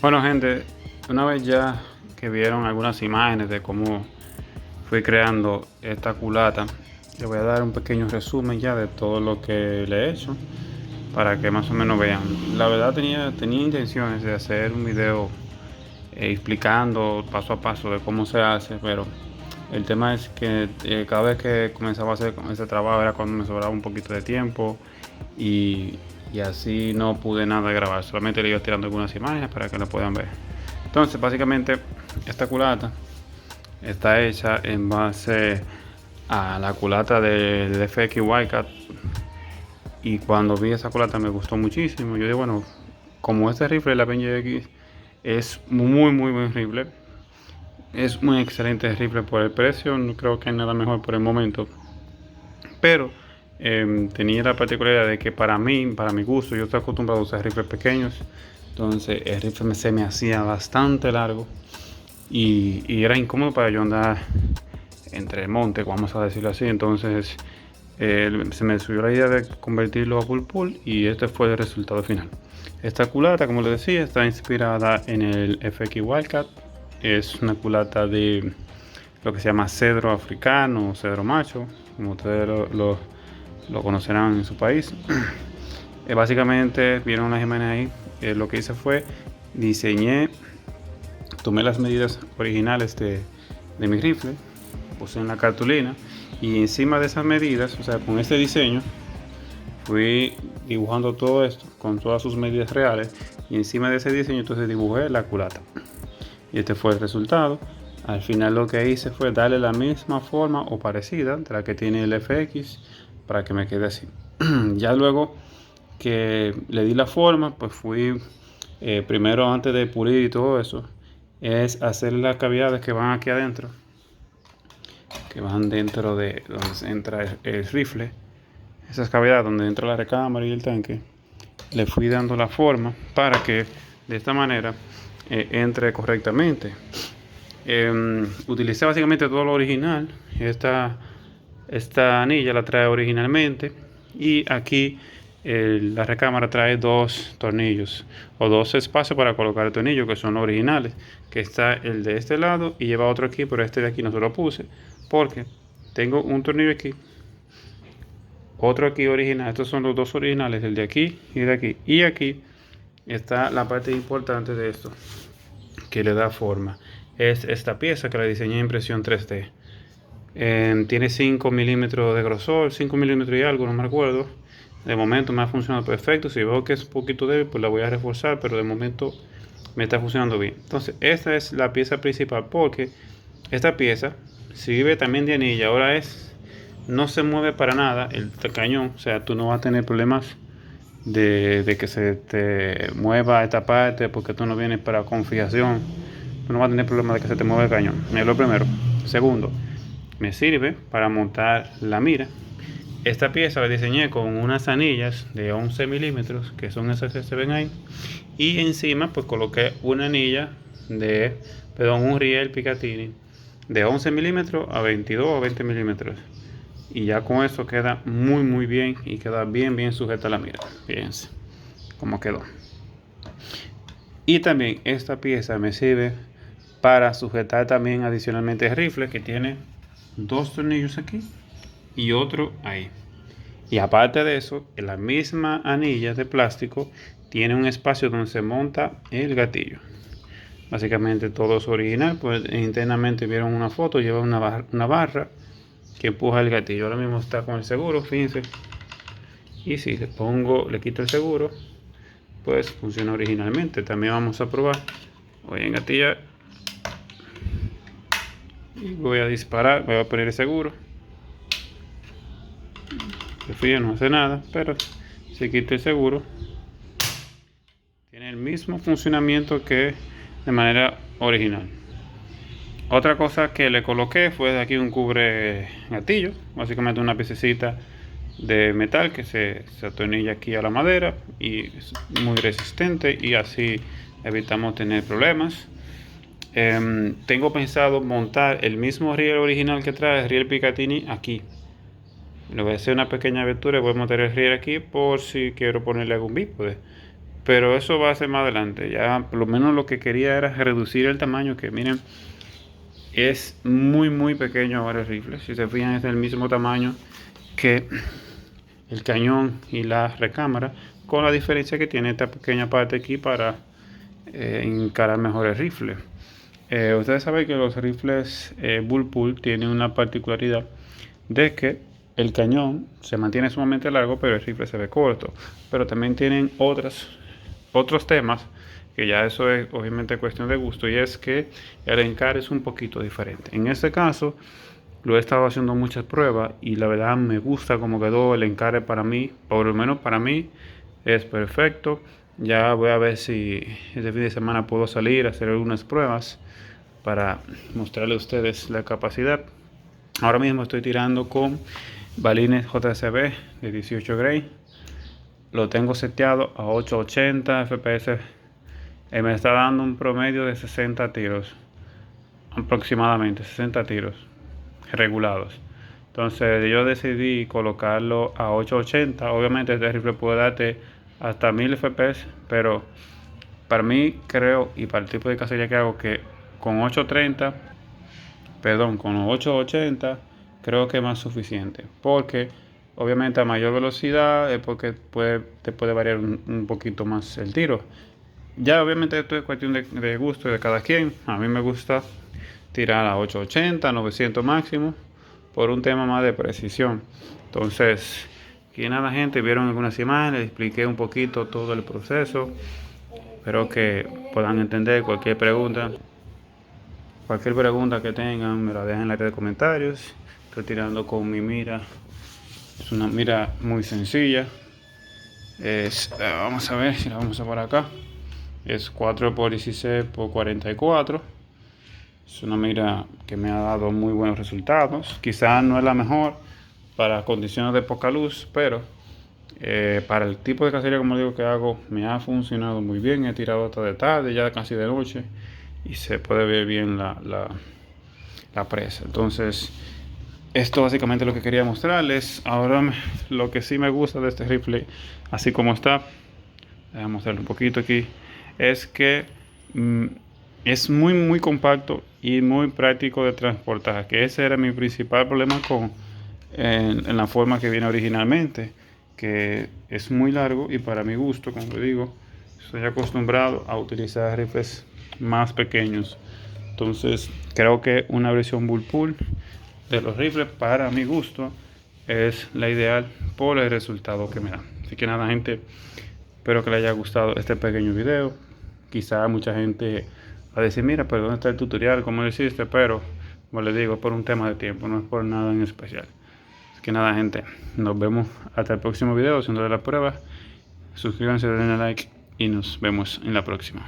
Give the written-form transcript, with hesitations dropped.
Bueno, gente, una vez ya que vieron algunas imágenes de cómo fui creando esta culata, les voy a dar un pequeño resumen ya de todo lo que le he hecho para que más o menos vean. La verdad tenía intenciones de hacer un video explicando paso a paso de cómo se hace, pero el tema es que cada vez que comenzaba a hacer ese trabajo era cuando me sobraba un poquito de tiempo y, y así no pude nada grabar, solamente le iba tirando algunas imágenes para que lo puedan ver. Entonces, básicamente, esta culata está hecha en base a la culata del FX Wildcat. Y cuando vi esa culata me gustó muchísimo. Yo digo, bueno, como este rifle, la Avenger X, es muy buen rifle. Es un excelente rifle por el precio. No creo que hay nada mejor por el momento. Pero tenía la particularidad de que para mí, para mi gusto, yo estoy acostumbrado a usar rifles pequeños. Entonces el rifle se me hacía bastante largo. Y era incómodo para yo andar entre el monte, vamos a decirlo así. Entonces se me subió la idea de convertirlo a pull y este fue el resultado final. Esta culata, como les decía, está inspirada en el FX Wildcat. Es una culata de lo que se llama cedro africano o cedro macho, como ustedes lo conocerán en su país. Básicamente vieron las imágenes ahí. Lo que hice fue tomé las medidas originales de mi rifle, puse en la cartulina y encima de esas medidas, o sea, con este diseño, fui dibujando todo esto con todas sus medidas reales y encima de ese diseño entonces dibujé la culata. Y este fue el resultado. Al final lo que hice fue darle la misma forma o parecida de la que tiene el FX para que me quede así. Ya luego que le di la forma, pues fui primero antes de pulir y todo eso, es hacer las cavidades que van aquí adentro, que van dentro de donde entra el rifle, esas cavidades donde entra la recámara y el tanque. Le fui dando la forma para que de esta manera entre correctamente. Utilicé básicamente todo lo original. Esta anilla la trae originalmente y aquí la recámara trae dos tornillos o dos espacios para colocar el tornillo que son originales, que está el de este lado y lleva otro aquí, pero este de aquí no se lo puse porque tengo un tornillo aquí, otro aquí original. Estos son los dos originales, el de aquí y de aquí, y aquí está la parte importante de esto que le da forma. Es esta pieza que la diseñé en impresión 3D. Tiene 5 milímetros de grosor, 5 milímetros y algo, no me acuerdo. De momento me ha funcionado perfecto. Si veo que es un poquito débil, pues la voy a reforzar, pero de momento me está funcionando bien. Entonces, esta es la pieza principal porque esta pieza sirve también de anilla. Ahora no se mueve para nada el cañón, o sea, tú no vas a tener problemas de que se te mueva esta parte porque tú no vienes para confiación. Tú no vas a tener problemas de que se te mueva el cañón. Es lo primero. Segundo, me sirve para montar la mira. Esta pieza la diseñé con unas anillas de 11 milímetros, que son esas que se ven ahí. Y encima pues coloqué una anilla un riel Picatinny de 11 milímetros a 22 o 20 milímetros. Y ya con eso queda muy bien y queda bien sujeta a la mira. Fíjense cómo quedó. Y también esta pieza me sirve para sujetar también adicionalmente el rifle, que tiene dos tornillos aquí y otro ahí. Y aparte de eso, en la misma anilla de plástico tiene un espacio donde se monta el gatillo. Básicamente todo es original, pues internamente vieron una foto, lleva una barra que empuja el gatillo. Ahora mismo está con el seguro, fíjense. Y si le quito el seguro, pues funciona originalmente. También vamos a probar. Voy a engatillar y voy a disparar. Voy a poner el seguro. El frío no hace nada, pero si quito el seguro, tiene el mismo funcionamiento que de manera original. Otra cosa que le coloqué fue de aquí un cubre gatillo, básicamente una piececita de metal que se atornilla aquí a la madera y es muy resistente y así evitamos tener problemas. Tengo pensado montar el mismo riel original que trae el riel Picatinny aquí. Le voy a hacer una pequeña abertura y voy a montar el riel aquí por si quiero ponerle algún bípode. pero eso va a ser más adelante. Ya por lo menos lo que quería era reducir el tamaño, que miren, es muy pequeño ahora el rifle. Si se fijan, es del mismo tamaño que el cañón y la recámara, con la diferencia que tiene esta pequeña parte aquí para encarar mejor el rifle. Ustedes saben que los rifles Bullpup tienen una particularidad de que el cañón se mantiene sumamente largo, pero el rifle se ve corto. Pero también tienen otros temas, que ya eso es obviamente cuestión de gusto, y es que el encare es un poquito diferente. En este caso, lo he estado haciendo muchas pruebas y la verdad me gusta cómo quedó el encare. Para mí, por lo menos para mí, es perfecto. Ya voy a ver si este fin de semana puedo salir a hacer algunas pruebas para mostrarles a ustedes la capacidad. Ahora mismo estoy tirando con balines JCB de 18 Gray. Lo tengo seteado a 880 FPS. Me está dando un promedio de 60 tiros, aproximadamente 60 tiros regulados. Entonces yo decidí colocarlo a 880. Obviamente este rifle puede darte hasta 1000 FPS, pero para mí creo, y para el tipo de cacería que hago, que con 880 creo que es más suficiente, porque obviamente a mayor velocidad es porque te puede variar un poquito más el tiro. Ya obviamente esto es cuestión de gusto de cada quien. A mí me gusta tirar a 880, 900 máximo, por un tema más de precisión. Entonces, aquí nada, gente, vieron algunas imágenes, expliqué un poquito todo el proceso. Espero que puedan entender. Cualquier pregunta que tengan, me la dejen en la red de comentarios. Estoy tirando con mi mira. Es una mira muy sencilla. Vamos a ver si la vamos a por acá. Es 4x16x44. Es una mira que me ha dado muy buenos resultados. Quizás no es la mejor para condiciones de poca luz, pero para el tipo de cacería, como digo, que hago, me ha funcionado muy bien. He tirado hasta de tarde, ya casi de noche, y se puede ver bien la presa. Entonces, esto básicamente es lo que quería mostrarles. Ahora, lo que sí me gusta de este rifle, así como está, voy a mostrarle un poquito aquí, es que es muy compacto y muy práctico de transportar, que ese era mi principal problema en la forma que viene originalmente, que es muy largo, y para mi gusto, como digo, estoy acostumbrado a utilizar rifles más pequeños. Entonces creo que una versión Bullpup de los rifles, para mi gusto, es la ideal por el resultado que me da. Así que nada, gente, espero que les haya gustado este pequeño video. Quizá mucha gente va a decir, mira, pero ¿dónde está el tutorial? ¿Cómo lo hiciste? Pero, como les digo, es por un tema de tiempo, no es por nada en especial. Así que nada, gente, nos vemos hasta el próximo video haciendo la prueba. Suscríbanse, denle like y nos vemos en la próxima.